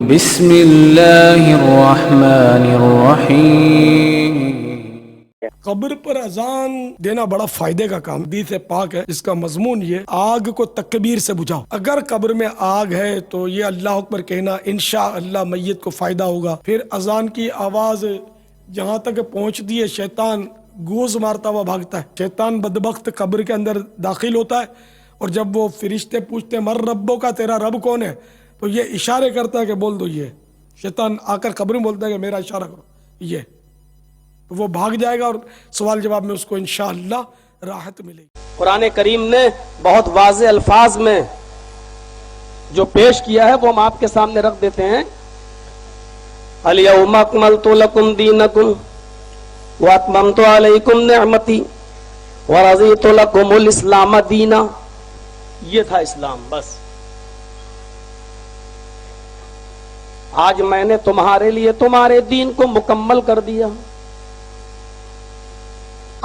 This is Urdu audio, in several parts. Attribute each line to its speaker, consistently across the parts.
Speaker 1: بسم اللہ الرحمن الرحیم۔
Speaker 2: قبر پر اذان دینا بڑا فائدے کا کام، حدیث پاک ہے جس کا مضمون یہ آگ کو تکبیر سے بجھاؤ۔ اگر قبر میں آگ ہے تو یہ اللہ اکبر کہنا انشاءاللہ میت کو فائدہ ہوگا۔ پھر اذان کی آواز جہاں تک پہنچتی ہے شیطان گوز مارتا ہوا بھاگتا ہے۔ شیطان بدبخت قبر کے اندر داخل ہوتا ہے اور جب وہ فرشتے پوچھتے ہیں مر ربوں کا، تیرا رب کون ہے، تو یہ اشارے کرتا ہے کہ بول دو یہ۔ شیطان آ کر قبر میں بولتا ہے کہ میرا اشارہ کرو یہ، تو وہ بھاگ جائے گا اور سوال جواب میں اس کو انشاءاللہ راحت ملے گی۔
Speaker 3: قرآن کریم نے بہت واضح الفاظ میں جو پیش کیا ہے وہ ہم آپ کے سامنے رکھ دیتے ہیں۔ الیوم اکملت لکم دینکم واتممت علیکم نعمتی ورضیت لکم الاسلام دینا۔ یہ تھا اسلام، بس۔ آج میں نے تمہارے لیے تمہارے دین کو مکمل کر دیا۔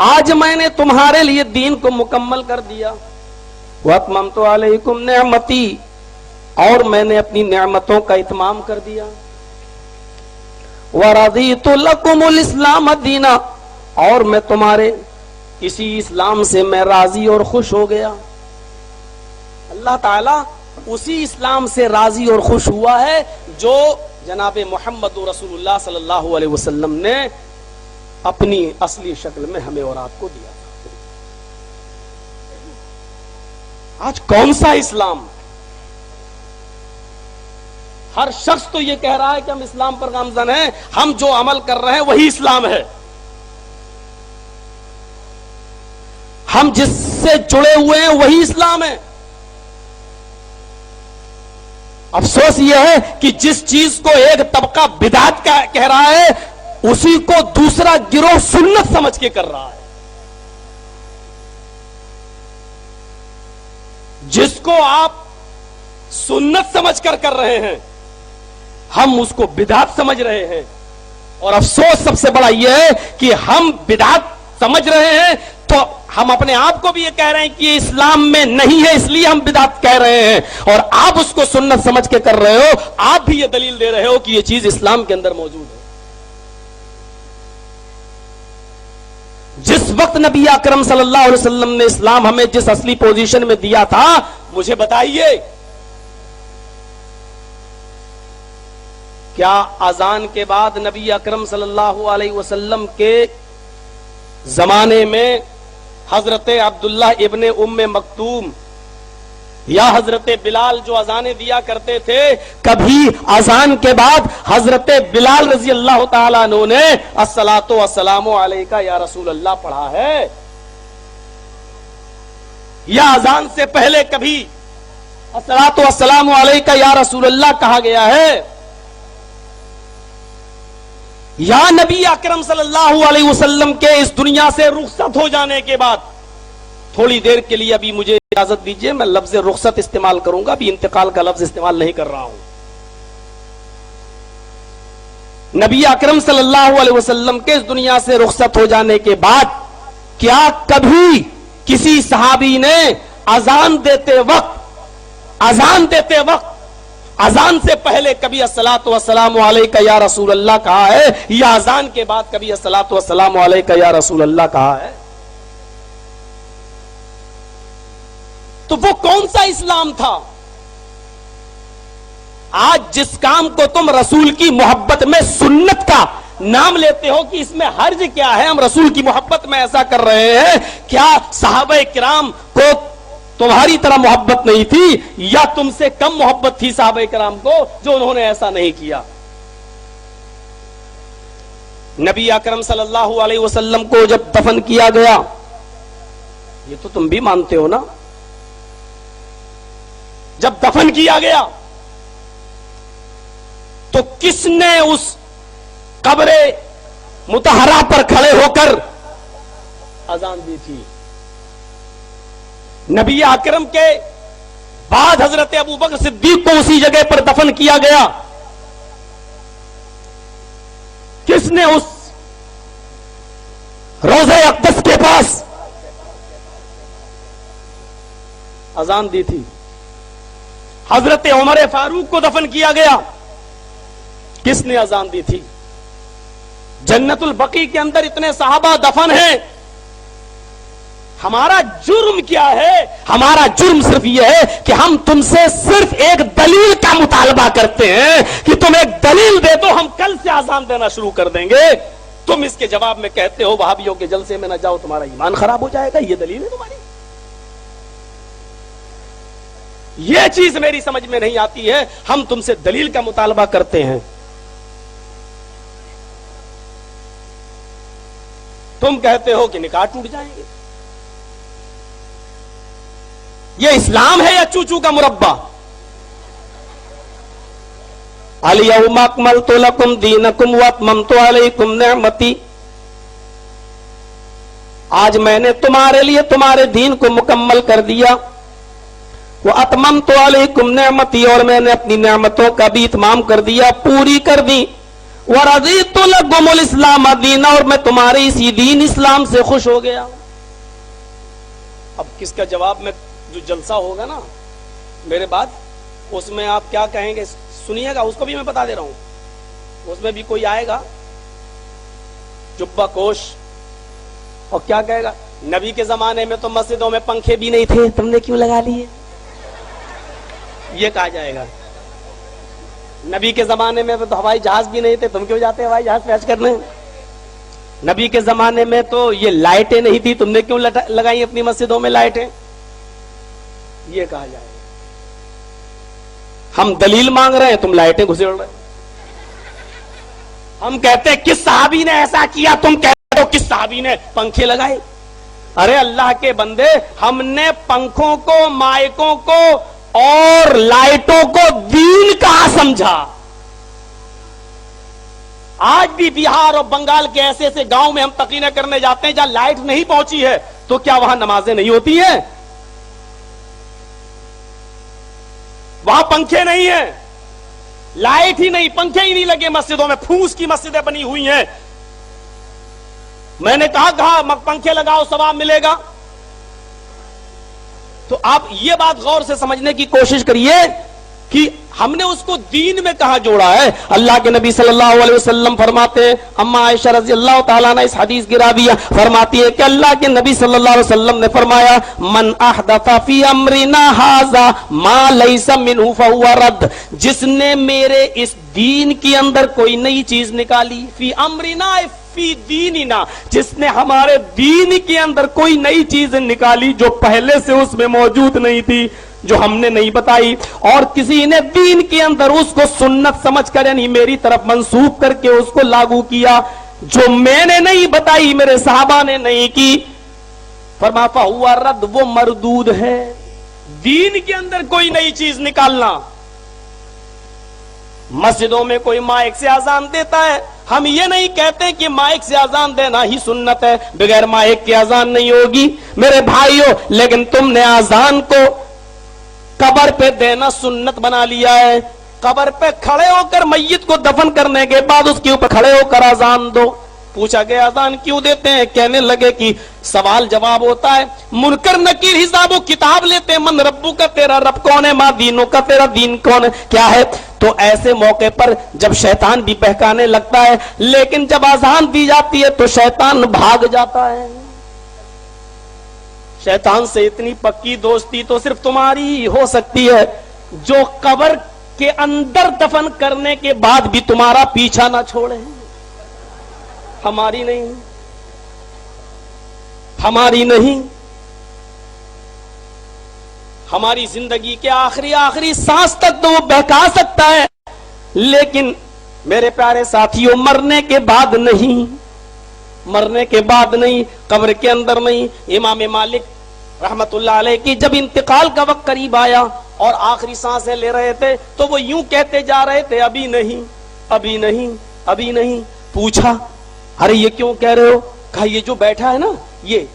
Speaker 3: آج میں نے تمہارے لیے دین کو مکمل کر دیا۔ واتممت علیکم نعمتی، اور میں نے اپنی نعمتوں کا اتمام کر دیا۔ ورضیت لکم الاسلام دینا، اور میں تمہارے اسی اسلام سے میں راضی اور خوش ہو گیا۔ اللہ تعالیٰ اسی اسلام سے راضی اور خوش ہوا ہے جو جناب محمد رسول اللہ صلی اللہ علیہ وسلم نے اپنی اصلی شکل میں ہمیں اور آپ کو دیا تھا۔ آج کون سا اسلام؟ ہر شخص تو یہ کہہ رہا ہے کہ ہم اسلام پر گامزن ہیں، ہم جو عمل کر رہے ہیں وہی اسلام ہے، ہم جس سے جڑے ہوئے ہیں وہی اسلام ہے۔ افسوس یہ ہے کہ جس چیز کو ایک طبقہ بدعت کا کہہ رہا ہے اسی کو دوسرا گروہ سنت سمجھ کے کر رہا ہے۔ جس کو آپ سنت سمجھ کر کر رہے ہیں ہم اس کو بدعت سمجھ رہے ہیں، اور افسوس سب سے بڑا یہ ہے کہ ہم بدعت سمجھ رہے ہیں تو ہم اپنے آپ کو بھی یہ کہہ رہے ہیں کہ یہ اسلام میں نہیں ہے، اس لیے ہم بدعت کہہ رہے ہیں، اور آپ اس کو سنت سمجھ کے کر رہے ہو۔ آپ بھی یہ دلیل دے رہے ہو کہ یہ چیز اسلام کے اندر موجود ہے۔ جس وقت نبی اکرم صلی اللہ علیہ وسلم نے اسلام ہمیں جس اصلی پوزیشن میں دیا تھا، مجھے بتائیے کیا اذان کے بعد نبی اکرم صلی اللہ علیہ وسلم کے زمانے میں حضرت عبداللہ ابن ام مکتوم یا حضرت بلال جو اذانیں دیا کرتے تھے، کبھی اذان کے بعد حضرت بلال رضی اللہ تعالیٰ عنہ نے الصلاۃ والسلام علیکہ یا رسول اللہ پڑھا ہے؟ یا اذان سے پہلے کبھی الصلاۃ والسلام علیکہ یا رسول اللہ کہا گیا ہے؟ یا نبی اکرم صلی اللہ علیہ وسلم کے اس دنیا سے رخصت ہو جانے کے بعد تھوڑی دیر کے لیے ابھی مجھے اجازت دیجئے، میں لفظ رخصت استعمال کروں گا، ابھی انتقال کا لفظ استعمال نہیں کر رہا ہوں۔ نبی اکرم صلی اللہ علیہ وسلم کے اس دنیا سے رخصت ہو جانے کے بعد کیا کبھی کسی صحابی نے اذان دیتے وقت اذان سے پہلے کبھی الصلاۃ والسلام علیکہ یا رسول اللہ کہا ہے، یا اذان کے بعد کبھی الصلاۃ والسلام علیکہ یا رسول اللہ کہا ہے؟ تو وہ کون سا اسلام تھا؟ آج جس کام کو تم رسول کی محبت میں سنت کا نام لیتے ہو کہ اس میں حرج کیا ہے، ہم رسول کی محبت میں ایسا کر رہے ہیں، کیا صحابہ کرام کو تمہاری طرح محبت نہیں تھی، یا تم سے کم محبت تھی صحابہ کرام کو جو انہوں نے ایسا نہیں کیا؟ نبی اکرم صلی اللہ علیہ وسلم کو جب دفن کیا گیا، یہ تو تم بھی مانتے ہو نا، جب دفن کیا گیا تو کس نے اس قبر مطہرہ پر کھڑے ہو کر اذان دی تھی؟ نبی اکرم کے بعد حضرت ابو بکر صدیق کو اسی جگہ پر دفن کیا گیا، کس نے اس روضہ اقدس کے پاس اذان دی تھی؟ حضرت عمر فاروق کو دفن کیا گیا، کس نے اذان دی تھی؟ جنت البقیع کے اندر اتنے صحابہ دفن ہیں. ہمارا جرم کیا ہے؟ ہمارا جرم صرف یہ ہے کہ ہم تم سے صرف ایک دلیل کا مطالبہ کرتے ہیں کہ تم ایک دلیل دے دو، ہم کل سے اذان دینا شروع کر دیں گے. تم اس کے جواب میں کہتے ہو وہابیوں کے جلسے میں نہ جاؤ، تمہارا ایمان خراب ہو جائے گا. یہ دلیل ہے تمہاری؟ یہ چیز میری سمجھ میں نہیں آتی ہے. ہم تم سے دلیل کا مطالبہ کرتے ہیں، تم کہتے ہو کہ نکاح ٹوٹ جائیں گے. یہ اسلام ہے یا چوچو کا مربع؟ الیوم اکملت لکم دینکم واتممت علیکم نعمتی. آج میں نے تمہارے لیے تمہارے دین کو مکمل کر دیا. واتممت علیکم نعمتی، اور میں نے اپنی نعمتوں کا بھی اتمام کر دیا، پوری کر دی. ورضیت لکم الاسلام دینا، اور میں تمہارے اسی دین اسلام سے خوش ہو گیا. اب کس کا جواب میں جو جلسہ ہوگا نا میرے بعد، اس میں آپ کیا کہیں گے سنیے گا. اس کو بھی میں بتا دے رہا ہوں، اس میں بھی کوئی آئے گا جبہ کوش اور کیا کہے گا، نبی کے زمانے میں تو مسجدوں میں پنکھے بھی نہیں تھے، تم نے کیوں لگا لیے. یہ کہا جائے گا. نبی کے زمانے میں تو ہوائی جہاز بھی نہیں تھے، تم کیوں جاتے ہوائی جہاز پیش کرنے. نبی کے زمانے میں تو یہ لائٹیں نہیں تھی، تم نے کیوں لگائی اپنی مسجدوں میں لائٹیں. یہ کہا جائے گا. ہم دلیل مانگ رہے ہیں، تم لائٹیں گھسیڑ رہے. ہم کہتے ہیں کس صحابی نے ایسا کیا، تم کہتے ہو کس صحابی نے پنکھے لگائے. ارے اللہ کے بندے، ہم نے پنکھوں کو، مائکوں کو اور لائٹوں کو دین کہاں سمجھا. آج بھی بہار اور بنگال کے ایسے ایسے گاؤں میں ہم تقریریں کرنے جاتے ہیں جہاں لائٹ نہیں پہنچی ہے، تو کیا وہاں نمازیں نہیں ہوتی ہیں؟ وہاں پنکھے نہیں ہیں، لائٹ ہی نہیں، پنکھے ہی نہیں لگے مسجدوں میں. پھوس کی مسجدیں بنی ہوئی ہیں. میں نے کہا پنکھے لگاؤ ثواب ملے گا. تو آپ یہ بات غور سے سمجھنے کی کوشش کریے کہ ہم نے اس کو دین میں کہاں جوڑا ہے. اللہ کے نبی صلی اللہ علیہ وسلم فرماتے ہیں، اما عائشہ رضی اللہ تعالیٰ نے اس حدیث کی راویہ فرماتی ہے کہ اللہ کے نبی صلی اللہ علیہ وسلم نے فرمایا، من احدث فی امرنا ھذا ما لیس منہ فہو رد. جس نے میرے اس دین کے اندر کوئی نئی چیز نکالی، فی امرنا فی دیننا، جس نے ہمارے دین کے اندر کوئی نئی چیز نکالی جو پہلے سے اس میں موجود نہیں تھی، جو ہم نے نہیں بتائی، اور کسی نے دین کے اندر اس کو سنت سمجھ کر یعنی میری طرف منسوب کر کے اس کو لاگو کیا، جو میں نے نہیں بتائی، میرے صحابہ نے نہیں کی، فرمایا فہو رد، وہ مردود ہے. دین کے اندر کوئی نئی چیز نکالنا. مسجدوں میں کوئی مائک سے اذان دیتا ہے، ہم یہ نہیں کہتے کہ مائک سے اذان دینا ہی سنت ہے، بغیر مائک کے اذان نہیں ہوگی میرے بھائیوں. لیکن تم نے اذان کو قبر پہ دینا سنت بنا لیا ہے. قبر پہ کھڑے ہو کر میت کو دفن کرنے کے بعد اس کے اوپر کھڑے ہو کر اذان دو. پوچھا گیا اذان کیوں دیتے ہیں؟ کہنے لگے کہ سوال جواب ہوتا ہے، منکر نکیر حساب و کتاب لیتے ہیں، من ربو کا، تیرا رب کون ہے، ماں دینوں کا، تیرا دین کون ہے، کیا ہے. تو ایسے موقع پر جب شیطان بھی بہکانے لگتا ہے، لیکن جب اذان دی جاتی ہے تو شیطان بھاگ جاتا ہے. شیطان سے اتنی پکی دوستی تو صرف تمہاری ہی ہو سکتی ہے جو قبر کے اندر دفن کرنے کے بعد بھی تمہارا پیچھا نہ چھوڑے. ہماری نہیں، ہماری نہیں. ہماری زندگی کے آخری سانس تک تو وہ بہکا سکتا ہے، لیکن میرے پیارے ساتھیوں مرنے کے بعد نہیں، مرنے کے بعد نہیں، قبر کے اندر نہیں. امام مالک رحمت اللہ علیہ کی جب انتقال کا وقت قریب آیا اور آخری سانسیں لے رہے تھے تو وہ یوں کہتے جا رہے تھے، ابھی نہیں، ابھی نہیں، ابھی نہیں. پوچھا ارے یہ کیوں کہہ رہے ہو؟ کہا یہ جو بیٹھا ہے نا، یہ،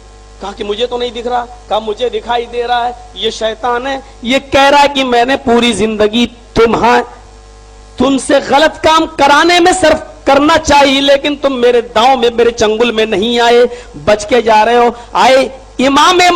Speaker 3: کہا کہ مجھے تو نہیں دکھ رہا. کہا مجھے دکھائی دے رہا ہے، یہ شیطان ہے. یہ کہہ رہا ہے کہ میں نے پوری زندگی تم سے غلط کام کرانے میں صرف کرنا چاہیے، لیکن تم میرے داؤں میں، میرے چنگل میں نہیں آئے، بچ کے جا رہے ہو. آئے امام